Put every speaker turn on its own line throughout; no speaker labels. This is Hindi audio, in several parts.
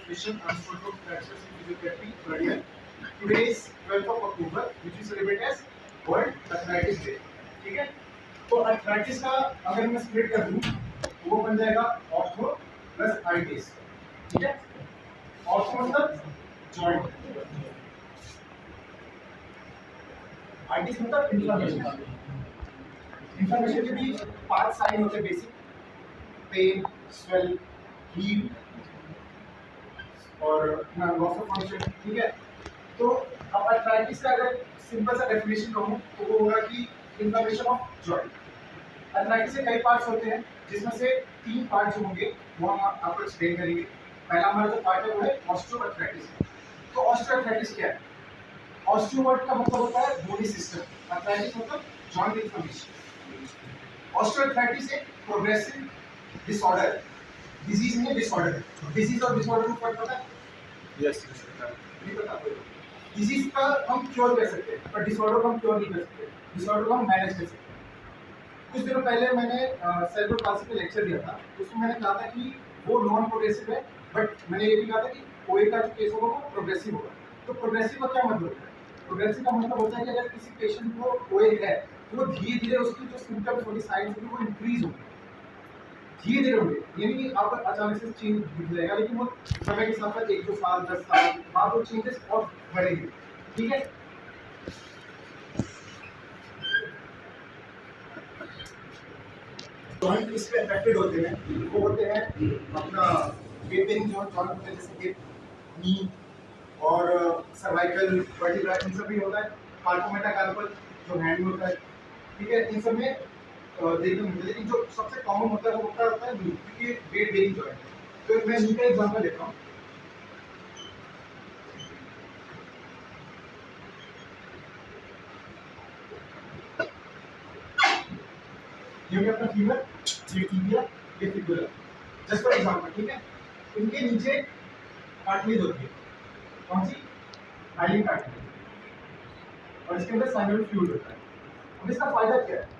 definition and sort of fractures in physiotherapy earlier. Today is 12th of October, which is celebrated as World Arthritis Day. ठीक है? तो arthritis का अगर मैं split कर दूँ, तो वो बन जाएगा ऑर्थो प्लस आइटिस. ठीक है? ऑर्थो मतलब जॉइंट, आइटिस मतलब इन्फ्लेमेशन. इन्फ्लेमेशन के भी 5 साइन होते हैं बेसिक: पेन, स्वेल, हीट और लॉस ऑफ फंक्शन. ठीक है? तो अब आर्थराइटिस का अगर सिंपल सा डेफिनेशन कहूँ तो वो होगा कि इन्फ्लेमेशन ऑफ जॉइंट. आर्थराइटिस के कई पार्ट्स होते हैं, जिसमें से 3 पार्ट जो होंगे वो हम आपको एक्सप्लेन करेंगे. पहला हमारा जो पार्ट है वो है ऑस्टियोआर्थराइटिस. तो ऑस्टियोआर्थराइटिस क्या है? ऑस्टियोवर्ड का मतलब होता है बोनी सिस्टम, आर्थराइटिस मतलब जॉइंट इन्फ्लेमेशन. ऑस्टियोआर्थराइटिस एक प्रोग्रेसिव डिसऑर्डर, डिजीज नहीं डिसऑर्डर. डिजीज और डिसऑर्डर में फर्क पता है?
यस.
नहीं पता. डिजीज का हम क्योर कर सकते हैं, पर डिसऑर्डर को हम क्योर नहीं कर सकते. डिसऑर्डर को हम मैनेज कर सकते हैं. कुछ दिनों पहले मैंने सेरेब्रल पाल्सी पे लेक्चर दिया था. उसमें मैंने कहा था कि वो नॉन प्रोग्रेसिव है, बट मैंने ये भी कहा था कि ओए का जो केस होगा वो प्रोग्रेसिव होगा. तो प्रोग्रेसिव का क्या मतलब है? प्रोग्रेसिव का मतलब होता है कि अगर किसी पेशेंट को ओए है तो वो धीरे धीरे उसकी जो सिम्टम्स होंगे, साइंस होंगे, वो इंक्रीज होंगे, धीरे धीरे होंगे. ये नहीं कि आपको अचानक से चेंज दिख जाएगा, लेकिन वो समय के साथ साथ 1-2 साल 10 साल बाद वो चेंजेस और बढ़ेंगे. ठीक है? जॉइंट इस पे अफेक्टेड होते हैं. वो होते हैं अपना वेट बेरिंग जॉइंट होते हैं, जैसे कि नी और सर्वाइकल वर्टिब्रा, इन सब भी होता है. कार्पो मेटाकार्पल जो हैंड में होता है. ठीक है? इन सब में देखने को मिलता है, लेकिन जो सबसे कॉमन होता है वो होता है नी, क्योंकि वेट बेरिंग जॉइंट है. तो मैं नी का एग्जांपल देता हूँ. ये भी अपना फीमर, ये टिबिया, ये फिबुला, जस्ट फॉर एग्जांपल. ठीक है? इनके नीचे कार्टिलेज होती है. कौन सी? हाइलिंग कार्टिलेज. और इसके अंदर साइनोवियल फ्लूइड होता है. अब इसका फायदा क्या है?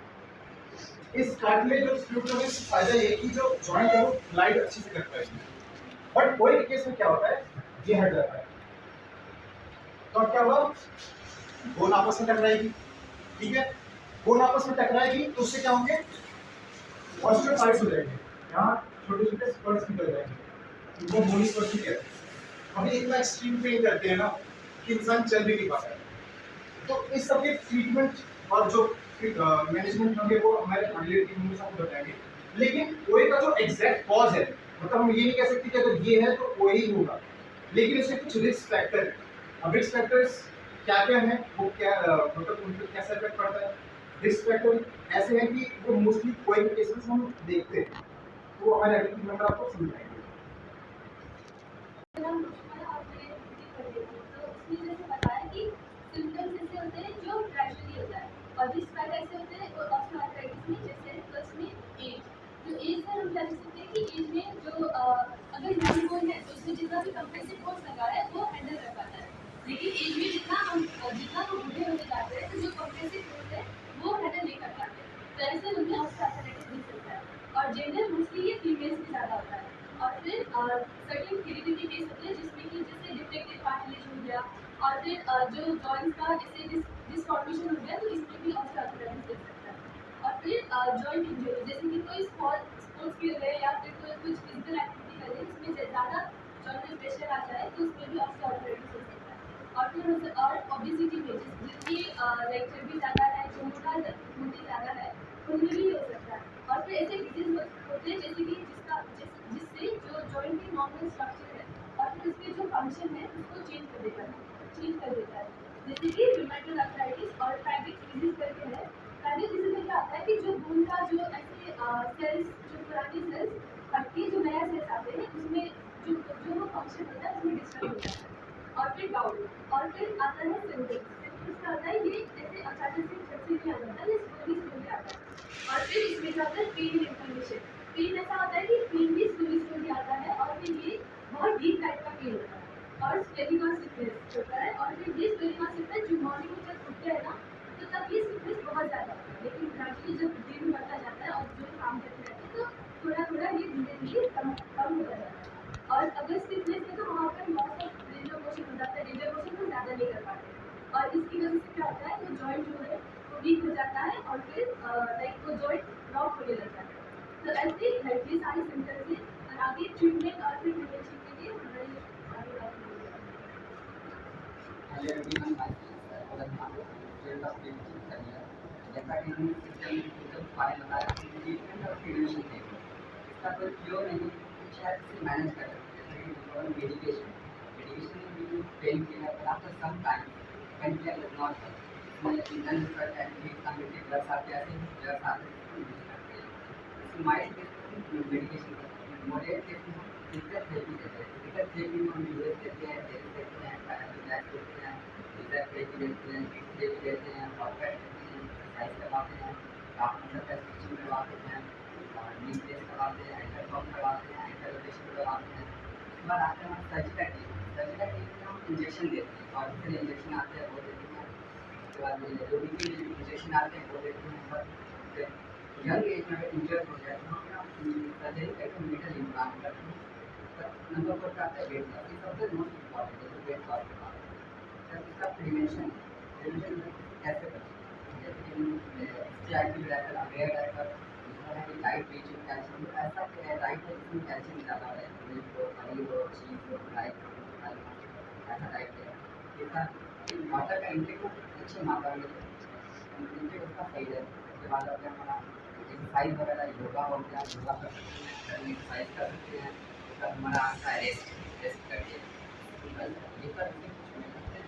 इस कार्टिलेज और फ्लूइड का फायदा ये है कि जो जॉइंट है वो ग्लाइड अच्छे से करता है. बट कोई केस में क्या होता है, ये हट जाता है. तो अब क्या होगा? बोन आपस में टकराएगी. ठीक है? बोन आपस में टकराएगी तो उससे क्या होंगे? ऑस्टियोफाइट्स हो जाएंगे. यहाँ छोटे छोटे स्पर्ट्स निकल जाएंगे, इनको बोनी स्पर्ट्स कहते हैं. अभी इतना एक्सट्रीम पेन करते हैं ना कि इंसान चल भी नहीं पाता है. तो इस सब के ट्रीटमेंट और जो मैनेजमेंट होंगे वो हमारे अगले टीम में सबको बताएंगे. लेकिन ओए का जो एग्जैक्ट कॉज है, मतलब हम ये नहीं कह सकते कि अगर ये है तो ओए ही होगा, लेकिन इसमें कुछ रिस्क फैक्टर है. अब रिस्क फैक्टर्स क्या क्या हैं, वो क्या मतलब उन पर कैसा इफेक्ट पड़ता है? रिस्क फैक्टर ऐसे हैं कि वो मोस्टली कोई भी केसेस हम देखते हैं, वो हमारे अगले टीम मेंबर आपको समझाएंगे.
और जिस फायदा ऐसे होते हैं वो ऑस्टियोआर्थराइटिस में, जैसे फर्स्ट में एज. जो एज है हम कह सकते हैं कि एज में जो अगर यंग बोन है तो उसमें जितना भी कंप्रेसिव फोर्स लगा है वो हैंडल कर पाता है. लेकिन एज में जितना हम बूढ़े होते जाते हैं तो जो कंप्रेसिव फोर्स है वो हैंडल नहीं कर पाते. तो ऐसे उनमें ऑस्टियोआर्थराइटिस दिख सकता है. और जेंडर मोस्टली ये फीमेल्स में ज़्यादा होता है. और फिर सर्टेन हेरिडिटी केस होते हैं जिसमें कि जैसे डिफेक्टिव कार्टिलेज हो गया, और फिर जो जॉइंट्स का जैसे डिसफॉर्मेशन हो गया तो इसमें भी ऑस्टियोआर्थराइटिस दिख सकता है. और फिर जॉइंट इंजरी, जैसे कि कोई स्पोर्ट्स खेल रहे या फिर कोई कुछ फिजिकल एक्टिविटी कर रहे हैं उसमें ज़्यादा जॉइंट में प्रेशर आ जाए तो उसमें भी ऑस्टियोआर्थराइटिस हो सकता है. और फिर और ओबेसिटी में जिनकी लाइक चर्बी ज़्यादा है, जो मोटे ज़्यादा है, उनमें भी हो सकता है. और फिर ऐसे डिजीज होते हैं जैसे कि जिससे जो जॉइंट की नॉर्मल स्ट्रक्चर है और फिर उसके जो फंक्शन है उसको चेंज कर देता है. जैसे कि रूमेटॉइड आर्थराइटिस और फैब्रिक डिजीज करके है. फैब्रिक डिजीज में क्या होता है कि जो बोन का जो ऐसे सेल्स, जो पुरानी सेल्स हट के जो नया सेल्स आते हैं उसमें जो वो फंक्शन होता है उसमें डिस्टर्ब हो जाता है. और फिर गाउट. और फिर आता है सिम्पटम्स. क्या होता है, ये जैसे अचानक से झट से नहीं आ जाता है, स्लोली आता है. और फिर इसमें क्या होता है, पेन इन्फ्लेमेशन. पेन ऐसा होता है कि पेन भी स्लोली आता है और फिर ये बहुत डीप टाइप का पेन होता है. और स्टेरिमा सिकनेस होता है. और फिर ये स्टेरिमा सिकनेस जो मॉर्निंग में जब उठते हैं ना तो तब ये सिकनेस बहुत ज़्यादा होता है. लेकिन ग्रेजुअली जब दिन बढ़ता जाता है और जो काम करते रहते हैं तो थोड़ा थोड़ा ये धीरे धीरे कम होता जाता है. और अगर सिकनेस है तो वहाँ है और फिर लाइक वो जॉइंट रॉक होने लगता है। तो ऐसे लाइक ये सारे सिम्टम्स हैं और आगे ट्रीटमेंट और फिर प्रिवेंशन के लिए हमारे आगे बात करेंगे।
Hello everyone, myself is Rohan Mathur, student of PhD third year. जैसा कि हमने सिस्टम बारे में बताया कि ट्रीटमेंट और प्रिवेंशन है, इसका कोई क्योर नहीं, कुछ है इसे मैनेज कर सकते हैं। जैसे कि मेडिकेशन भी pain killer, but after some time pain killer does not help. इसमें इंजन पर एंटी ड्रग्स आते हैं, ड्रग्स आते हैं यूज करते हैं। इसमें माइल्ड केस में मेडिकेशन करते हैं, मॉडरेट केस में फिजिकल थेरेपी देते हैं। फिजिकल थेरेपी में हम यूएस देते हैं, टेस्ट देते हैं, पैरालिसिस देते हैं, फिजियोथेरेपी देते हैं, थेरेपी देते हैं, ऑपरेट देते हैं, एक्सरसाइज करवाते हैं, काफी मतलब स्टिचिंग करवाते हैं, नी प्लेस करवाते हैं, एंकर टॉप करवाते हैं, एंकर रोटेशन करवाते हैं। उसके बाद आते हैं हम सर्जिकल टीम में हम इंजेक्शन देते हैं और फिर इंजेक्शन आते हैं वो देते हैं। उसके बाद जो भी इंजेक्शन आते हैं वो देते हैं। पर यंग एज में अगर इंजर्ड हो जाए तो हम सर्जरी करके मेडिकल इम्प्लांट करते हैं। नंबर 4 पे आता है वेट लॉस। ये सबसे मोस्ट इम्पॉर्टेंट है वेट लॉस के बाद। सर इसका प्रिवेंशन कैसे करें? जैसे कि स्टैटिक रहकर अवेयर रहकर दूसरा है कि डाइट रिच इन कैल्शियम। तो ऐसा डाइट है जिसमें कैल्शियम ज़्यादा है, मिल्क हो, पनीर हो, चीज़ हो, राइस हो, ऐसा डाइट है। इसका वाटर का इंटेक अच्छी मात्रा में इंटेक उसका सही है। उसके बाद अगर हमारा एक्सरसाइज वगैरह योगा हो गया, योगा कर सकते हैं, एक्सरसाइज कर सकते हैं। उसका हमारा आता है रेस्ट करके ये सब कुछ मिल सकते हैं।